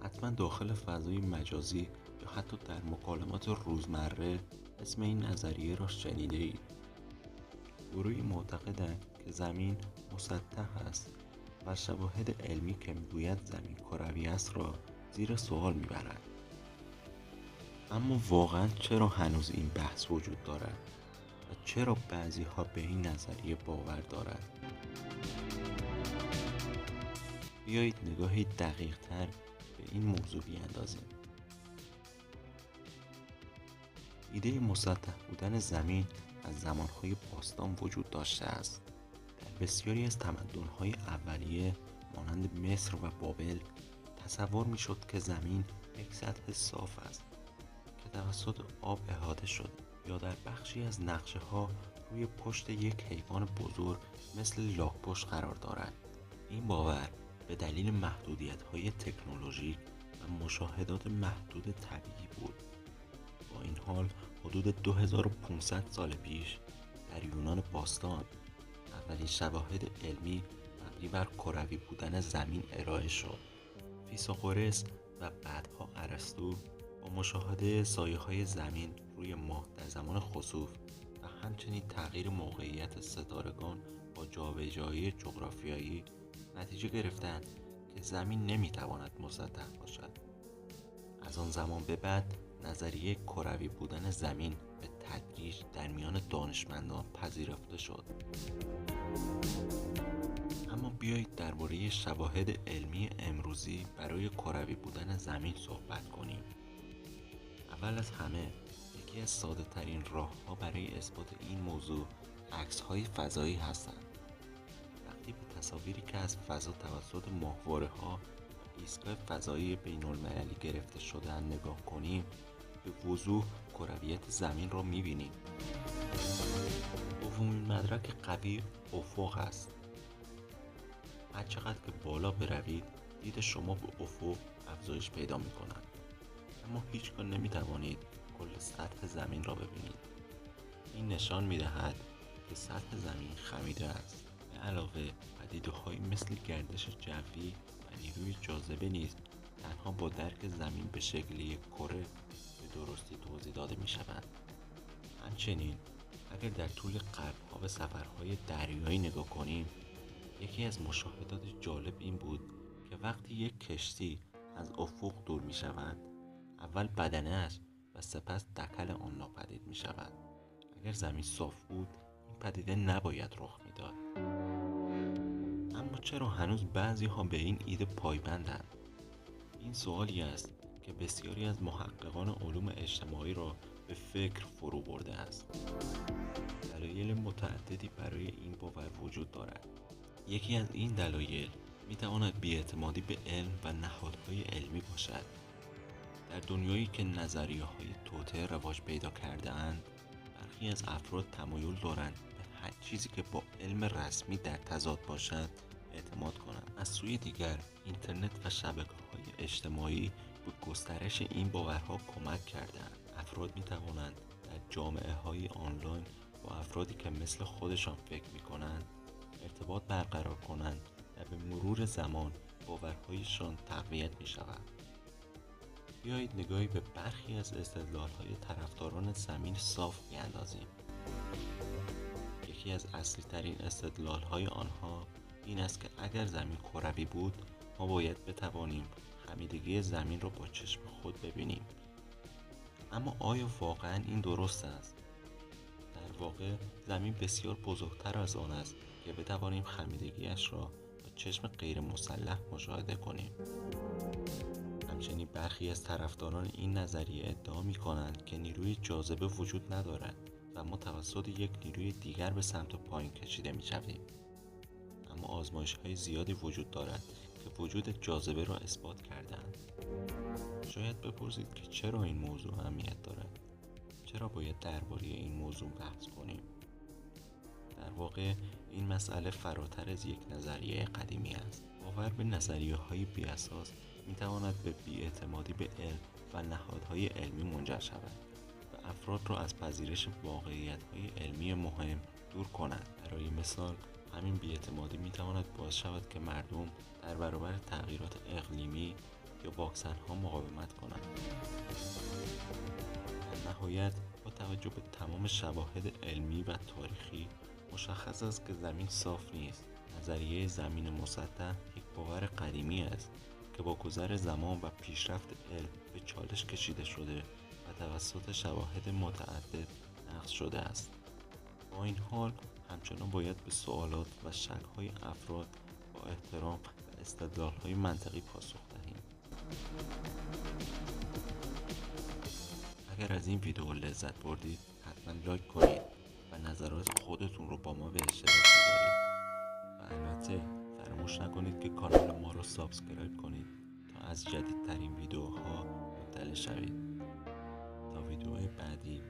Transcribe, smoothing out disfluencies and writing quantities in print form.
حتما داخل فضای مجازی یا حتی در مکالمات روزمره اسم این نظریه را شنیده اید. گروهی معتقدند که زمین مسطح است و شواهد علمی که میگوید زمین کروی است را زیر سوال میبرند. اما واقعا چرا هنوز این بحث وجود دارد و چرا بعضی ها به این نظریه باور دارند؟ بیایید نگاهی دقیق تر به این موضوع بیاندازیم. ایده مسطح بودن زمین از زمانهای باستان وجود داشته است. در بسیاری از تمدن‌های اولیه مانند مصر و بابل تصور می‌شد که زمین یک سطح صاف است که توسط آب احاطه شده یا در بخشی از نقشه‌ها روی پشت یک حیوان بزرگ مثل لاک‌پشت قرار دارد. این باور به دلیل محدودیت‌های تکنولوژیک و مشاهدات محدود طبیعی بود. با این حال حدود 2500 سال پیش در یونان باستان اولین شواهد علمی مبنی بر کروی بودن زمین ارائه شد. فیثاغورس و بعدها ارسطو با مشاهده سایه‌های زمین روی ماه در زمان خسوف و همچنین تغییر موقعیت ستارگان با جابجایی جغرافیایی نتیجه گرفتند که زمین نمیتواند مسطح باشد. از آن زمان به بعد نظریه کروی بودن زمین به تدریج در میان دانشمندان پذیرفته شد. اما بیایید درباره شواهد علمی امروزی برای کروی بودن زمین صحبت کنیم. اول از همه یکی از ساده ترین راه‌ها برای اثبات این موضوع عکس‌های فضایی هستند. وقتی به تصاویری که از فضا توسط ماهواره‌ها و ایستگاه فضایی بین‌المللی گرفته شده‌اند نگاه کنیم، به وضوح کرویت زمین را می‌بینیم. دومین مدرک قوی افق است. هر چقدر که بالا بروید دید شما به افق افزایش پیدا می‌کند، اما هیچگاه نمی‌توانید کل سطح زمین را ببینید. این نشان می‌دهد که سطح زمین خمیده است. به علاوه پدیده‌هایی مثل گردش جوی و نیروی جاذبه نیز تنها با درک زمین به شکل یک کره به درستی توضیح داده می‌شوند. همچنین اگر در طول قرن‌ها به سفرهای دریایی نگاه کنیم، یکی از مشاهدات جالب این بود که وقتی یک کشتی از افق دور می شود، اول بدنه‌اش و سپس دکل آن ناپدید می شود. اگر زمین صاف بود این پدیده نباید رخ می داد. اما چرا هنوز بعضی ها به این ایده پایبندند؟ این سوالی است که بسیاری از محققان علوم اجتماعی را به فکر فرو برده است. دلایل متعددی برای این باور وجود دارد. یکی از این دلایل میتواند بی‌اعتمادی به علم و نهادهای علمی باشد. در دنیایی که نظریه‌های توطئه رواج پیدا کرده‌اند، برخی از افراد تمایل دارند به هر چیزی که با علم رسمی در تضاد باشد اعتماد کنند. از سوی دیگر اینترنت و شبکه‌های اجتماعی به گسترش این باورها کمک کرده‌اند. افراد میتوانند در جامعه‌های آنلاین با افرادی که مثل خودشان فکر می‌کنند ارتباط برقرار کنند و به مرور زمان باورهایشان تقویت می شود. بیایید نگاهی به برخی از استدلال‌های طرفداران زمین صاف بیاندازیم. یکی از اصلی ترین استدلال‌های آنها این است که اگر زمین کروی بود، ما باید بتوانیم خمیدگی زمین را با چشم خود ببینیم. اما آیا واقعاً این درست است؟ در واقع زمین بسیار بزرگتر از آن است که بتوانیم خمیدگیش را با چشم غیر مسلح مشاهده کنیم. همچنین برخی از طرفداران این نظریه ادعا می کنند که نیروی جاذبه وجود ندارد و ما توسط یک نیروی دیگر به سمت پایین کشیده می شویم. اما آزمایش‌های زیادی وجود دارد که وجود جاذبه را اثبات کرده‌اند. شاید بپرسید که چرا این موضوع اهمیت دارد؟ چرا باید درباره این موضوع بحث کنیم؟ در واقع این مسئله فراتر از یک نظریه قدیمی است. باور به نظریه‌های بی‌اساس می‌تواند به بی‌اعتمادی به علم و نهادهای علمی منجر شود و افراد را از پذیرش واقعیت‌های علمی مهم دور کند. برای مثال، همین بی‌اعتمادی می‌تواند باعث شود که مردم در برابر تغییرات اقلیمی، یا واکسن ها مقاومت کنند. در نهایت با توجه به تمام شواهد علمی و تاریخی مشخص است که زمین صاف نیست. نظریه زمین مسطح یک باور قدیمی است که با گذر زمان و پیشرفت علم به چالش کشیده شده و توسط شواهد متعدد نقض شده است. با این حال همچنان باید به سوالات و شک‌های افراد با احترام و استدلال‌های منطقی پاسخ دهیم. اگر از این ویدیو لذت بردید حتما لایک کنید و نظرات خودتون رو با ما به اشتراک بذارید و البته فراموش نکنید که کانال ما رو سابسکرایب کنید تا از جدیدترین ویدیوها مطلع شوید. تا ویدیوهای بعدی